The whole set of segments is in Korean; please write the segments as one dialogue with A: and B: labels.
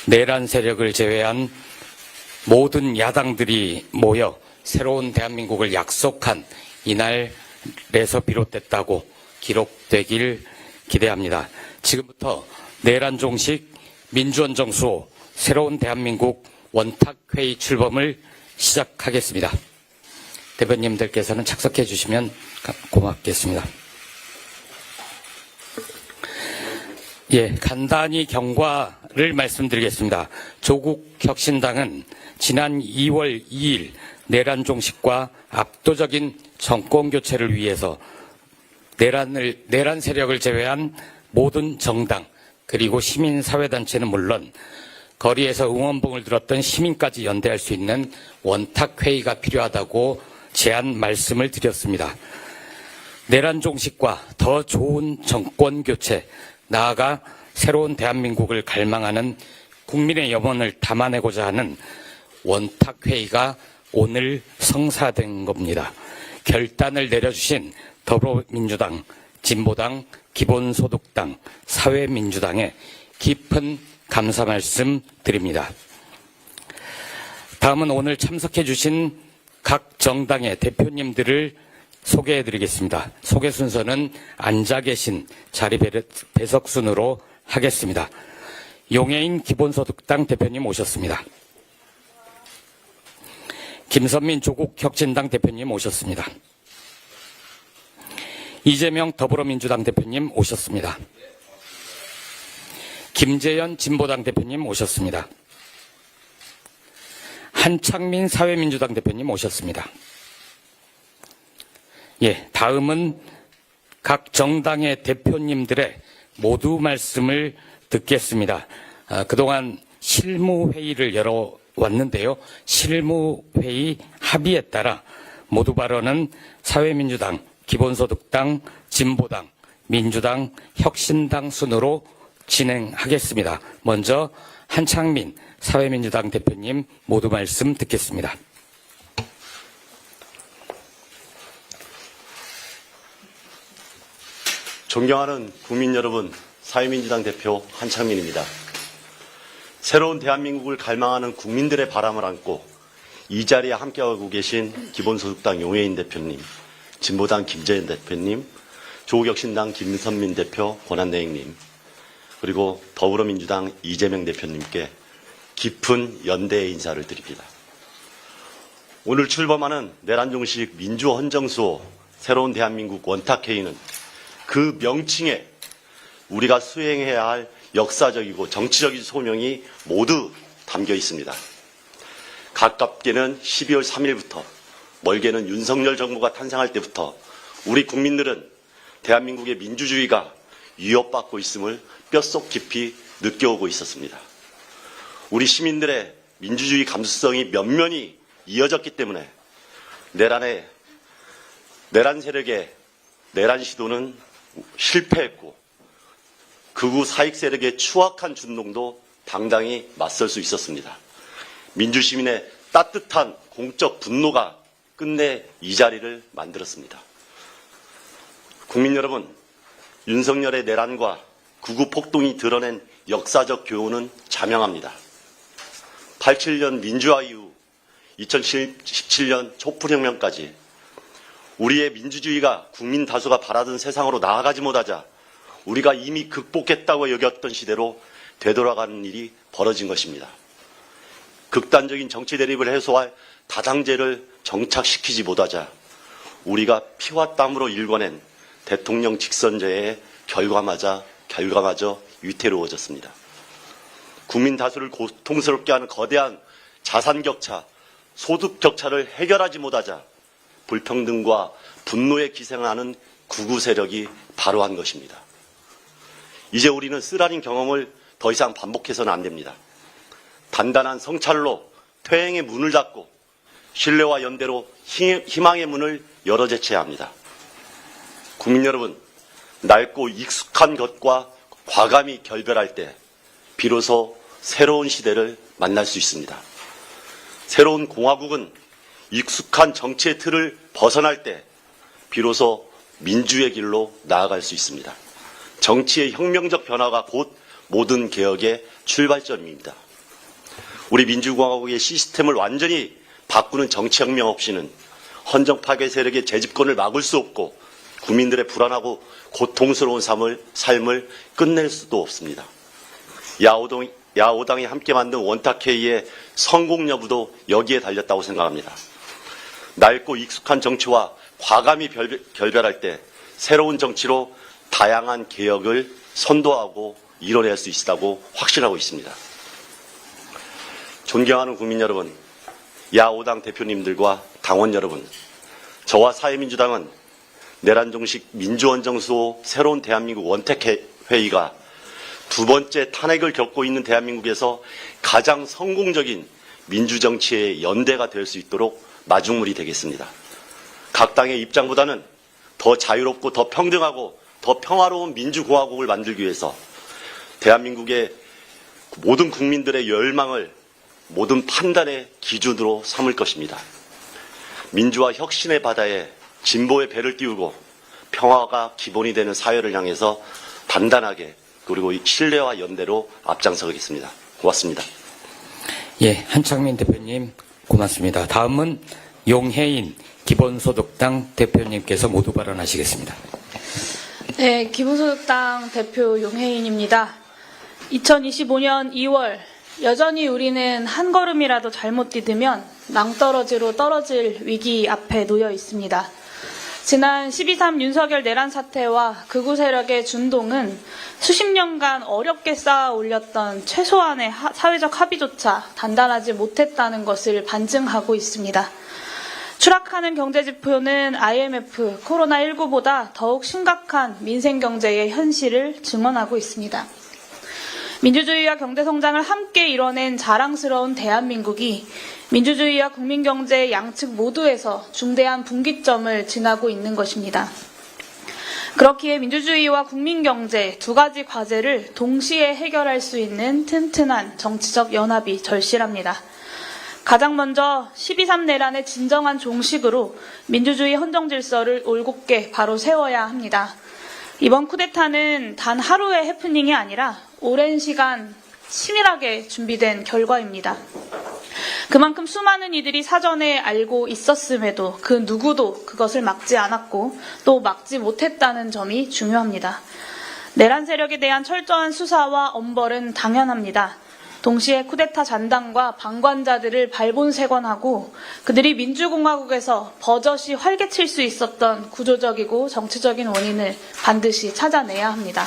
A: 내란 세력을 제외한 모든 야당들이 모여 새로운 대한민국을 약속한 이날에서 비롯됐다고 기록되길 기대합니다. 지금부터 내란 종식 민주헌정 수호 새로운 대한민국 원탁회의 출범을 시작하겠습니다. 대표님들께서는 착석해 주시면 고맙겠습니다. 간단히 경과를 말씀드리겠습니다. 조국혁신당은 지난 2월 2일 내란 종식과 압도적인 정권 교체를 위해서 내란 세력을 제외한 모든 정당 그리고 시민사회단체는 물론 거리에서 응원봉을 들었던 시민까지 연대할 수 있는 원탁회의가 필요하다고 제안 말씀을 드렸습니다. 내란 종식과 더 좋은 정권 교체, 나아가 새로운 대한민국을 갈망하는 국민의 염원을 담아내고자 하는 원탁회의가 오늘 성사된 겁니다. 결단을 내려주신 더불어민주당, 진보당, 기본소득당, 사회민주당에 깊은 감사 말씀 드립니다. 다음은 오늘 참석해 주신 각 정당의 대표님들을 소개해 드리겠습니다. 소개 순서는 앉아 계신 자리 배석 순으로 하겠습니다. 용해인 기본소득당 대표님 오셨습니다. 김선민 조국혁신당 대표님 오셨습니다. 이재명 더불어민주당 대표님 오셨습니다. 김재현 진보당 대표님 오셨습니다. 한창민 사회민주당 대표님 오셨습니다. 다음은 각 정당의 대표님들의 모두 말씀을 듣겠습니다. 그동안 실무회의를 열어왔는데요. 실무회의 합의에 따라 모두 발언은 사회민주당, 기본소득당, 진보당, 민주당, 혁신당 순으로 진행하겠습니다. 먼저 한창민 사회민주당 대표님 모두 말씀 듣겠습니다.
B: 존경하는 국민 여러분, 사회민주당 대표 한창민입니다. 새로운 대한민국을 갈망하는 국민들의 바람을 안고 이 자리에 함께하고 계신 기본소득당 용해인 대표님, 진보당 김재현 대표님, 조국혁신당 김선민 대표 권한대행님, 그리고 더불어민주당 이재명 대표님께 깊은 연대의 인사를 드립니다. 오늘 출범하는 내란 종식 민주헌정수호 새로운 대한민국 원탁회의는 그 명칭에 우리가 수행해야 할 역사적이고 정치적인 소명이 모두 담겨 있습니다. 가깝게는 12월 3일부터 멀게는 윤석열 정부가 탄생할 때부터 우리 국민들은 대한민국의 민주주의가 위협받고 있음을 뼛속 깊이 느껴오고 있었습니다. 우리 시민들의 민주주의 감수성이 면면이 이어졌기 때문에 내란 세력의 내란 시도는 실패했고 극우 사익 세력의 추악한 준동도 당당히 맞설 수 있었습니다. 민주시민의 따뜻한 공적 분노가 끝내 이 자리를 만들었습니다. 국민 여러분, 윤석열의 내란과 극우 폭동이 드러낸 역사적 교훈은 자명합니다. 87년 민주화 이후 2017년 촛불혁명까지 우리의 민주주의가 국민 다수가 바라던 세상으로 나아가지 못하자 우리가 이미 극복했다고 여겼던 시대로 되돌아가는 일이 벌어진 것입니다. 극단적인 정치 대립을 해소할 다당제를 정착시키지 못하자 우리가 피와 땀으로 일궈낸 대통령 직선제의 결과마저 위태로워졌습니다. 국민 다수를 고통스럽게 하는 거대한 자산 격차, 소득 격차를 해결하지 못하자 불평등과 분노에 기생하는 극우 세력이 바로 한 것입니다. 이제 우리는 쓰라린 경험을 더 이상 반복해서는 안 됩니다. 단단한 성찰로 퇴행의 문을 닫고 신뢰와 연대로 희망의 문을 열어 제쳐야 합니다. 국민 여러분, 낡고 익숙한 것과 과감히 결별할 때 비로소 새로운 시대를 만날 수 있습니다. 새로운 공화국은 익숙한 정치의 틀을 벗어날 때 비로소 민주의 길로 나아갈 수 있습니다. 정치의 혁명적 변화가 곧 모든 개혁의 출발점입니다. 우리 민주공화국의 시스템을 완전히 바꾸는 정치혁명 없이는 헌정 파괴 세력의 재집권을 막을 수 없고 국민들의 불안하고 고통스러운 삶을 끝낼 수도 없습니다. 야오당이 함께 만든 원탁회의의 성공 여부도 여기에 달렸다고 생각합니다. 낡고 익숙한 정치와 과감히 결별할 때 새로운 정치로 다양한 개혁을 선도하고 이뤄낼 수 있다고 확신하고 있습니다. 존경하는 국민 여러분, 야오당 대표님들과 당원 여러분, 저와 사회민주당은 내란종식 민주원정수호 새로운 대한민국 원택회의가 두 번째 탄핵을 겪고 있는 대한민국에서 가장 성공적인 민주정치의 연대가 될 수 있도록 마중물이 되겠습니다. 각 당의 입장보다는 더 자유롭고 더 평등하고 더 평화로운 민주공화국을 만들기 위해서 대한민국의 모든 국민들의 열망을 모든 판단의 기준으로 삼을 것입니다. 민주화 혁신의 바다에 진보의 배를 띄우고 평화가 기본이 되는 사회를 향해서 단단하게 그리고 신뢰와 연대로 앞장서겠습니다. 고맙습니다.
A: 예, 한창민 대표님 고맙습니다. 다음은 용혜인 기본소득당 대표님께서 모두 발언하시겠습니다.
C: 네, 기본소득당 대표 용혜인입니다. 2025년 2월 여전히 우리는 한 걸음이라도 잘못 디디면 낭떠러지로 떨어질 위기 앞에 놓여 있습니다. 지난 12.3 윤석열 내란 사태와 극우 세력의 준동은 수십 년간 어렵게 쌓아 올렸던 최소한의 사회적 합의조차 단단하지 못했다는 것을 반증하고 있습니다. 추락하는 경제지표는 IMF, 코로나19보다 더욱 심각한 민생경제의 현실을 증언하고 있습니다. 민주주의와 경제성장을 함께 이뤄낸 자랑스러운 대한민국이 민주주의와 국민경제의 양측 모두에서 중대한 분기점을 지나고 있는 것입니다. 그렇기에 민주주의와 국민경제 두 가지 과제를 동시에 해결할 수 있는 튼튼한 정치적 연합이 절실합니다. 가장 먼저 12.3 내란의 진정한 종식으로 민주주의 헌정질서를 올곧게 바로 세워야 합니다. 이번 쿠데타는 단 하루의 해프닝이 아니라 오랜 시간 치밀하게 준비된 결과입니다. 그만큼 수많은 이들이 사전에 알고 있었음에도 그 누구도 그것을 막지 않았고 또 막지 못했다는 점이 중요합니다. 내란 세력에 대한 철저한 수사와 엄벌은 당연합니다. 동시에 쿠데타 잔당과 방관자들을 발본색원하고 그들이 민주공화국에서 버젓이 활개칠 수 있었던 구조적이고 정치적인 원인을 반드시 찾아내야 합니다.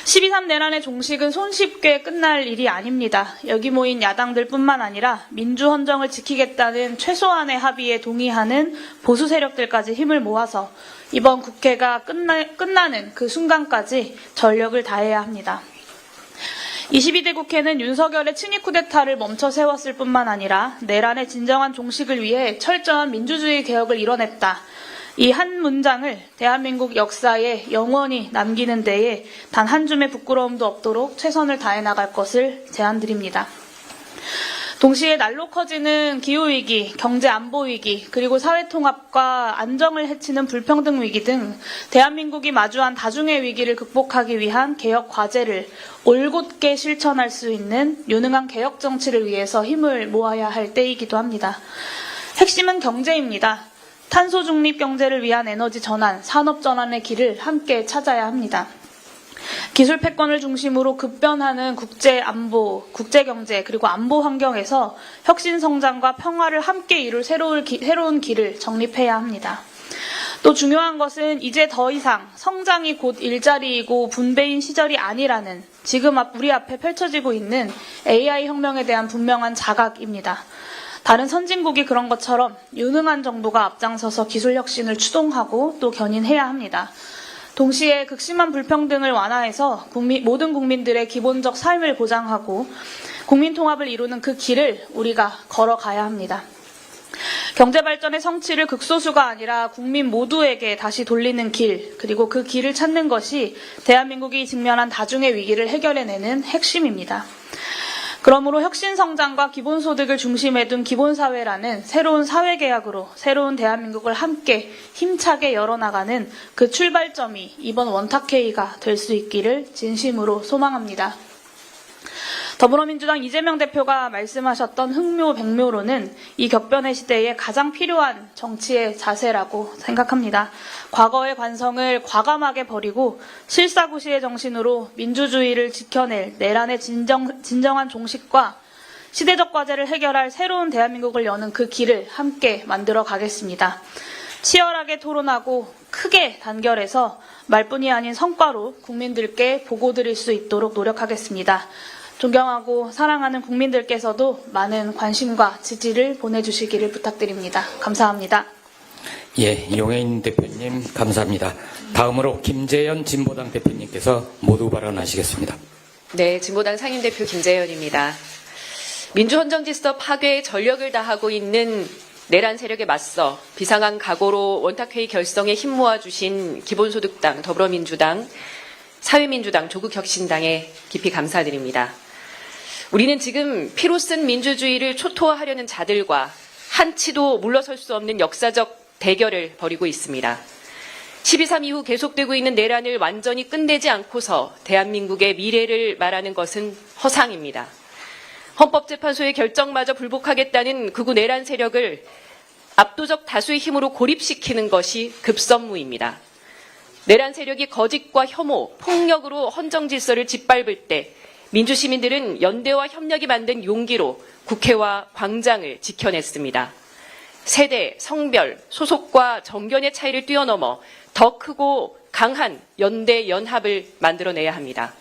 C: 12.3 내란의 종식은 손쉽게 끝날 일이 아닙니다. 여기 모인 야당들뿐만 아니라 민주헌정을 지키겠다는 최소한의 합의에 동의하는 보수 세력들까지 힘을 모아서 이번 국회가 끝나는 그 순간까지 전력을 다해야 합니다. 22대 국회는 윤석열의 친위 쿠데타를 멈춰 세웠을 뿐만 아니라 내란의 진정한 종식을 위해 철저한 민주주의 개혁을 이뤄냈다. 이 한 문장을 대한민국 역사에 영원히 남기는 데에 단 한 줌의 부끄러움도 없도록 최선을 다해 나갈 것을 제안드립니다. 동시에 날로 커지는 기후위기, 경제안보위기, 그리고 사회통합과 안정을 해치는 불평등 위기 등 대한민국이 마주한 다중의 위기를 극복하기 위한 개혁 과제를 올곧게 실천할 수 있는 유능한 개혁 정치를 위해서 힘을 모아야 할 때이기도 합니다. 핵심은 경제입니다. 탄소 중립 경제를 위한 에너지 전환, 산업 전환의 길을 함께 찾아야 합니다. 기술 패권을 중심으로 급변하는 국제 안보, 국제 경제 그리고 안보 환경에서 혁신 성장과 평화를 함께 이룰 새로운 길을 정립해야 합니다. 또 중요한 것은 이제 더 이상 성장이 곧 일자리이고 분배인 시절이 아니라는 지금 우리 앞에 펼쳐지고 있는 AI 혁명에 대한 분명한 자각입니다. 다른 선진국이 그런 것처럼 유능한 정부가 앞장서서 기술 혁신을 추동하고 또 견인해야 합니다. 동시에 극심한 불평등을 완화해서 모든 국민들의 기본적 삶을 보장하고 국민 통합을 이루는 그 길을 우리가 걸어가야 합니다. 경제발전의 성취를 극소수가 아니라 국민 모두에게 다시 돌리는 길, 그리고 그 길을 찾는 것이 대한민국이 직면한 다중의 위기를 해결해내는 핵심입니다. 그러므로 혁신성장과 기본소득을 중심에 둔 기본사회라는 새로운 사회계약으로 새로운 대한민국을 함께 힘차게 열어나가는 그 출발점이 이번 원탁회의가 될 수 있기를 진심으로 소망합니다. 더불어민주당 이재명 대표가 말씀하셨던 흑묘, 백묘로는 이 격변의 시대에 가장 필요한 정치의 자세라고 생각합니다. 과거의 관성을 과감하게 버리고 실사구시의 정신으로 민주주의를 지켜낼 내란의 진정한 종식과 시대적 과제를 해결할 새로운 대한민국을 여는 그 길을 함께 만들어 가겠습니다. 치열하게 토론하고 크게 단결해서 말뿐이 아닌 성과로 국민들께 보고드릴 수 있도록 노력하겠습니다. 존경하고 사랑하는 국민들께서도 많은 관심과 지지를 보내주시기를 부탁드립니다. 감사합니다.
A: 예, 용해인 대표님 감사합니다. 다음으로 김재현 진보당 대표님께서 모두 발언하시겠습니다.
D: 네, 진보당 상임대표 김재현입니다. 민주헌정질서 파괴에 전력을 다하고 있는 내란 세력에 맞서 비상한 각오로 원탁회의 결성에 힘 모아주신 기본소득당, 더불어민주당, 사회민주당, 조국혁신당에 깊이 감사드립니다. 우리는 지금 피로 쓴 민주주의를 초토화하려는 자들과 한치도 물러설 수 없는 역사적 대결을 벌이고 있습니다. 12.3 이후 계속되고 있는 내란을 완전히 끝내지 않고서 대한민국의 미래를 말하는 것은 허상입니다. 헌법재판소의 결정마저 불복하겠다는 극우 내란 세력을 압도적 다수의 힘으로 고립시키는 것이 급선무입니다. 내란 세력이 거짓과 혐오, 폭력으로 헌정질서를 짓밟을 때 민주시민들은 연대와 협력이 만든 용기로 국회와 광장을 지켜냈습니다. 세대, 성별, 소속과 정견의 차이를 뛰어넘어 더 크고 강한 연대, 연합을 만들어내야 합니다.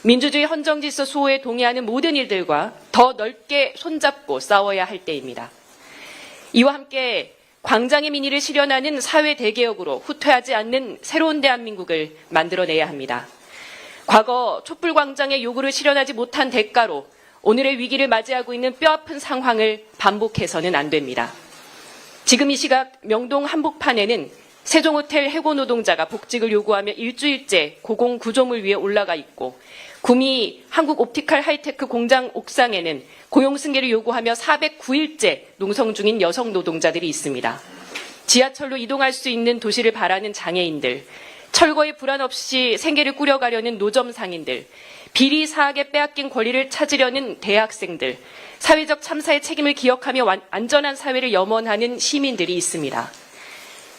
D: 민주주의 헌정질서 수호에 동의하는 모든 일들과 더 넓게 손잡고 싸워야 할 때입니다. 이와 함께 광장의 민의를 실현하는 사회 대개혁으로 후퇴하지 않는 새로운 대한민국을 만들어내야 합니다. 과거 촛불광장의 요구를 실현하지 못한 대가로 오늘의 위기를 맞이하고 있는 뼈아픈 상황을 반복해서는 안 됩니다. 지금 이 시각 명동 한복판에는 세종호텔 해고 노동자가 복직을 요구하며 일주일째 고공구조물 위에 올라가 있고 구미 한국옵티칼 하이테크 공장 옥상에는 고용승계를 요구하며 409일째 농성 중인 여성 노동자들이 있습니다. 지하철로 이동할 수 있는 도시를 바라는 장애인들, 철거의 불안 없이 생계를 꾸려가려는 노점 상인들, 비리 사학에 빼앗긴 권리를 찾으려는 대학생들, 사회적 참사의 책임을 기억하며 안전한 사회를 염원하는 시민들이 있습니다.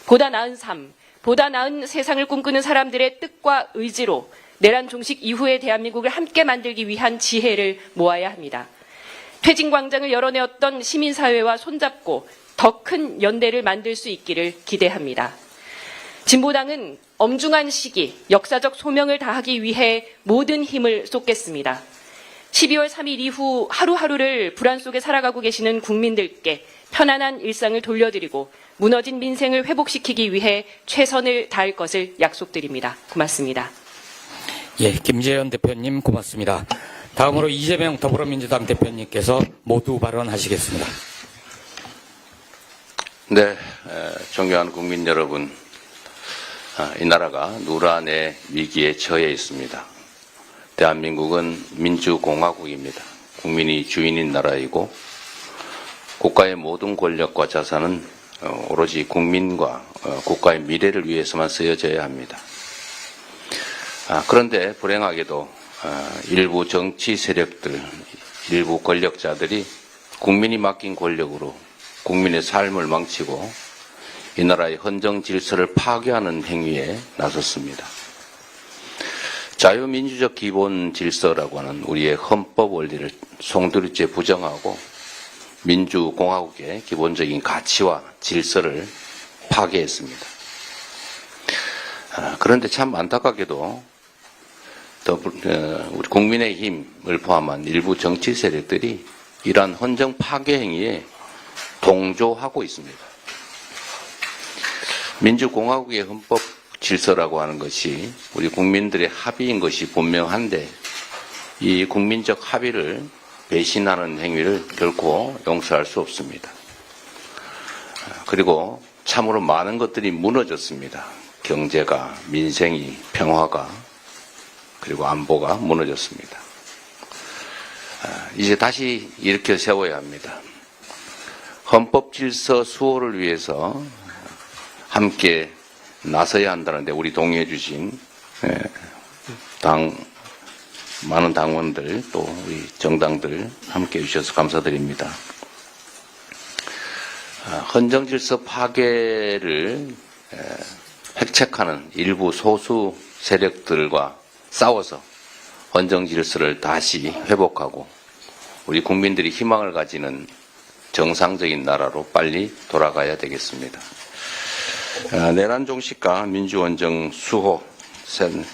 D: 보다 나은 삶, 보다 나은 세상을 꿈꾸는 사람들의 뜻과 의지로 내란 종식 이후의 대한민국을 함께 만들기 위한 지혜를 모아야 합니다. 퇴진광장을 열어내었던 시민사회와 손잡고 더 큰 연대를 만들 수 있기를 기대합니다. 진보당은 엄중한 시기, 역사적 소명을 다하기 위해 모든 힘을 쏟겠습니다. 12월 3일 이후 하루하루를 불안 속에 살아가고 계시는 국민들께 편안한 일상을 돌려드리고 무너진 민생을 회복시키기 위해 최선을 다할 것을 약속드립니다. 고맙습니다.
A: 예, 김재현 대표님 고맙습니다. 다음으로 이재명 더불어민주당 대표님께서 모두 발언하시겠습니다.
E: 네, 존경하는 국민 여러분, 이 나라가 누란의 위기에 처해 있습니다. 대한민국은 민주공화국입니다. 국민이 주인인 나라이고 국가의 모든 권력과 자산은 오로지 국민과 국가의 미래를 위해서만 쓰여져야 합니다. 그런데 불행하게도 일부 정치 세력들, 일부 권력자들이 국민이 맡긴 권력으로 국민의 삶을 망치고 이 나라의 헌정 질서를 파괴하는 행위에 나섰습니다. 자유민주적 기본 질서라고 하는 우리의 헌법 원리를 송두리째 부정하고 민주공화국의 기본적인 가치와 질서를 파괴했습니다. 그런데 참 안타깝게도 우리 국민의힘을 포함한 일부 정치 세력들이 이러한 헌정 파괴 행위에 동조하고 있습니다. 민주공화국의 헌법 질서라고 하는 것이 우리 국민들의 합의인 것이 분명한데 이 국민적 합의를 배신하는 행위를 결코 용서할 수 없습니다. 그리고 참으로 많은 것들이 무너졌습니다. 경제가, 민생이, 평화가, 그리고 안보가 무너졌습니다. 이제 다시 일으켜 세워야 합니다. 헌법 질서 수호를 위해서 함께 나서야 한다는데 우리 동의해 주신 많은 당원들 또 우리 정당들 함께 해 주셔서 감사드립니다. 헌정 질서 파괴를 획책하는 일부 소수 세력들과 싸워서 헌정 질서를 다시 회복하고 우리 국민들이 희망을 가지는 정상적인 나라로 빨리 돌아가야 되겠습니다. 내란 종식과 민주원정 수호,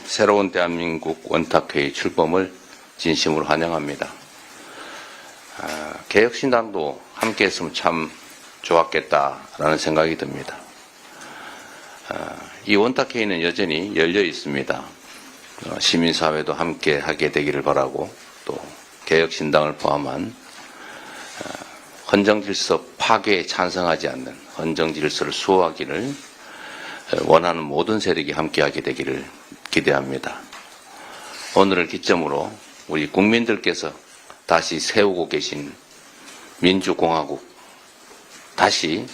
E: 새로운 대한민국 원탁회의 출범을 진심으로 환영합니다. 개혁신당도 함께 했으면 참 좋았겠다라는 생각이 듭니다. 이 원탁회의는 여전히 열려 있습니다. 시민사회도 함께 하게 되기를 바라고 또 개혁신당을 포함한 헌정질서 파괴에 찬성하지 않는 헌정질서를 수호하기를 원하는 모든 세력이 함께하게 되기를 기대합니다. 오늘을 기점으로 우리 국민들께서 다시 세우고 계신 민주공화국 다시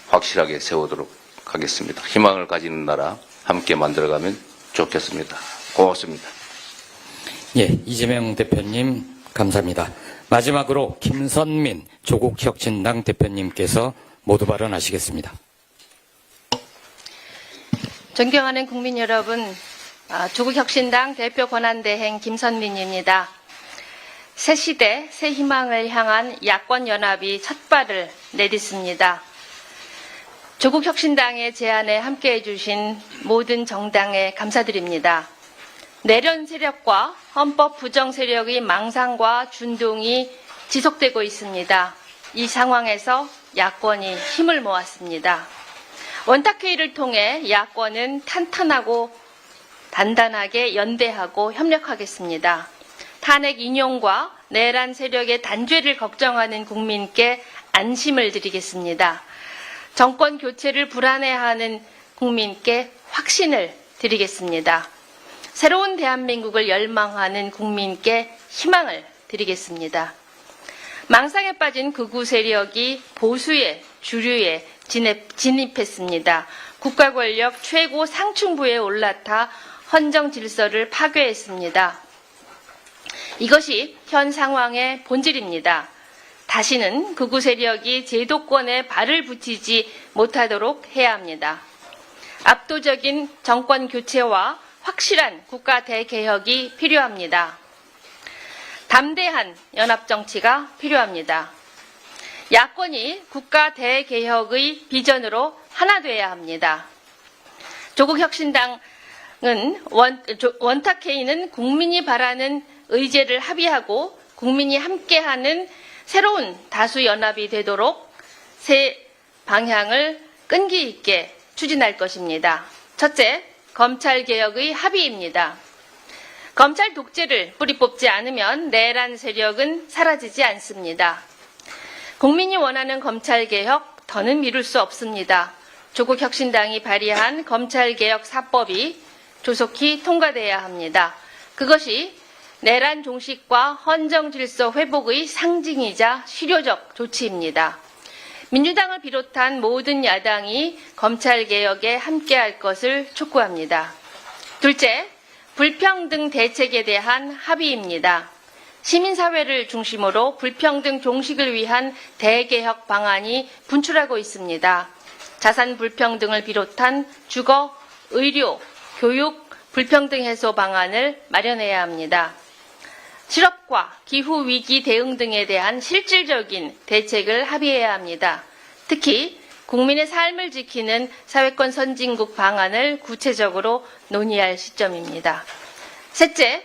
E: 확실하게 세우도록 하겠습니다. 희망을 가지는 나라 함께 만들어가면 좋겠습니다. 고맙습니다.
A: 예, 이재명 대표님 감사합니다. 마지막으로 김선민 조국혁신당 대표님께서 모두 발언하시겠습니다.
F: 존경하는 국민 여러분, 조국혁신당 대표 권한대행 김선민입니다. 새 시대, 새 희망을 향한 야권연합이 첫 발을 내딛습니다. 조국혁신당의 제안에 함께해 주신 모든 정당에 감사드립니다. 내란 세력과 헌법 부정 세력의 망상과 준동이 지속되고 있습니다. 이 상황에서 야권이 힘을 모았습니다. 원탁회의를 통해 야권은 탄탄하고 단단하게 연대하고 협력하겠습니다. 탄핵 인용과 내란 세력의 단죄를 걱정하는 국민께 안심을 드리겠습니다. 정권 교체를 불안해하는 국민께 확신을 드리겠습니다. 새로운 대한민국을 열망하는 국민께 희망을 드리겠습니다. 망상에 빠진 극우 세력이 보수의 주류에 진입했습니다. 국가 권력 최고 상층부에 올라타 헌정 질서를 파괴했습니다. 이것이 현 상황의 본질입니다. 다시는 극우 세력이 제도권에 발을 붙이지 못하도록 해야 합니다. 압도적인 정권 교체와 확실한 국가 대개혁이 필요합니다. 담대한 연합정치가 필요합니다. 야권이 국가 대개혁의 비전으로 하나 되어야 합니다. 조국혁신당은 원탁회의는 국민이 바라는 의제를 합의하고 국민이 함께하는 새로운 다수 연합이 되도록 새 방향을 끈기 있게 추진할 것입니다. 첫째, 검찰개혁의 합의입니다. 검찰 독재를 뿌리 뽑지 않으면 내란 세력은 사라지지 않습니다. 국민이 원하는 검찰개혁 더는 미룰 수 없습니다. 조국혁신당이 발의한 검찰개혁 4법이 조속히 통과돼야 합니다. 그것이 내란 종식과 헌정질서 회복의 상징이자 실효적 조치입니다. 민주당을 비롯한 모든 야당이 검찰개혁에 함께할 것을 촉구합니다. 둘째, 불평등 대책에 대한 합의입니다. 시민사회를 중심으로 불평등 종식을 위한 대개혁 방안이 분출하고 있습니다. 자산 불평등을 비롯한 주거, 의료, 교육 불평등 해소 방안을 마련해야 합니다. 실업과 기후위기 대응 등에 대한 실질적인 대책을 합의해야 합니다. 특히 국민의 삶을 지키는 사회권 선진국 방안을 구체적으로 논의할 시점입니다. 셋째,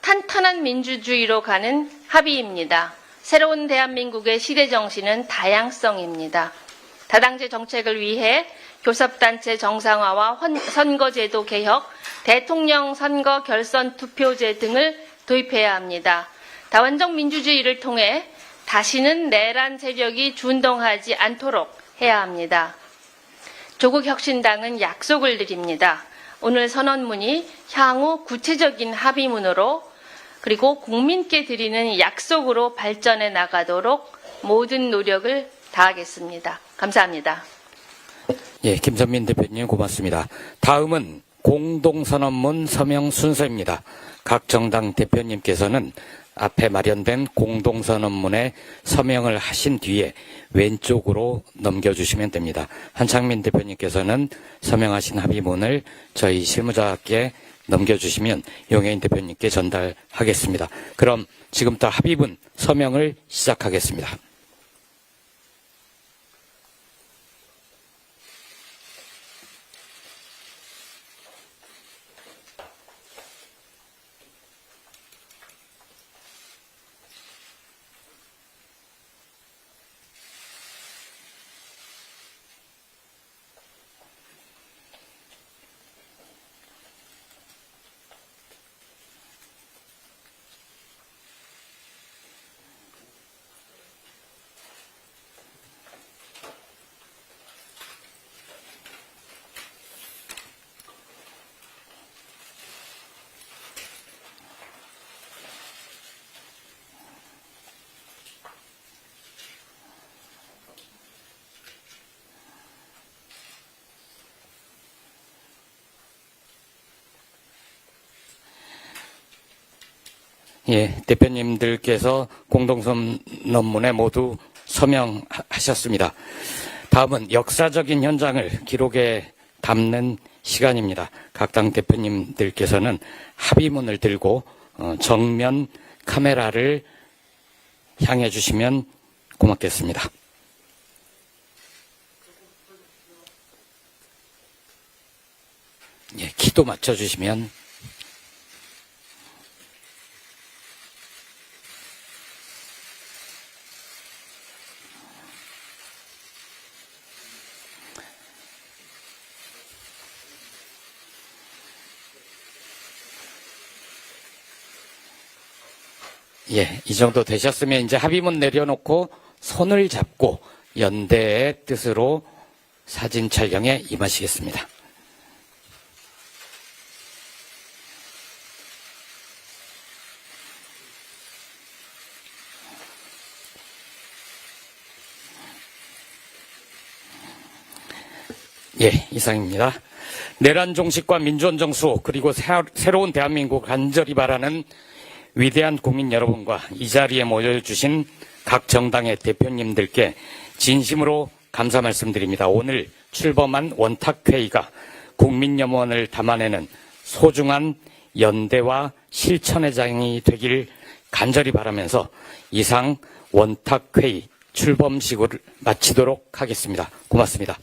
F: 탄탄한 민주주의로 가는 합의입니다. 새로운 대한민국의 시대정신은 다양성입니다. 다당제 정책을 위해 교섭단체 정상화와 선거제도 개혁, 대통령 선거 결선 투표제 등을 도입해야 합니다. 다원적 민주주의를 통해 다시는 내란 세력이 준동하지 않도록 해야 합니다. 조국혁신당은 약속을 드립니다. 오늘 선언문이 향후 구체적인 합의문으로 그리고 국민께 드리는 약속으로 발전해 나가도록 모든 노력을 다하겠습니다. 감사합니다.
A: 예, 김선민 대표님 고맙습니다. 다음은 공동선언문 서명 순서입니다. 각 정당 대표님께서는 앞에 마련된 공동선언문에 서명을 하신 뒤에 왼쪽으로 넘겨주시면 됩니다. 한창민 대표님께서는 서명하신 합의문을 저희 실무자께 넘겨주시면 용해인 대표님께 전달하겠습니다. 그럼 지금부터 합의문 서명을 시작하겠습니다. 예, 대표님들께서 공동선언문에 모두 서명하셨습니다. 다음은 역사적인 현장을 기록에 담는 시간입니다. 각 당 대표님들께서는 합의문을 들고 정면 카메라를 향해 주시면 고맙겠습니다. 예, 키도 맞춰주시면. 예, 이 정도 되셨으면 이제 합의문 내려놓고 손을 잡고 연대의 뜻으로 사진 촬영에 임하시겠습니다. 예, 이상입니다. 내란 종식과 민주원 정수 그리고 새로운 대한민국 간절히 바라는 위대한 국민 여러분과 이 자리에 모여주신 각 정당의 대표님들께 진심으로 감사 말씀드립니다. 오늘 출범한 원탁회의가 국민염원을 담아내는 소중한 연대와 실천의 장이 되길 간절히 바라면서 이상 원탁회의 출범식을 마치도록 하겠습니다. 고맙습니다.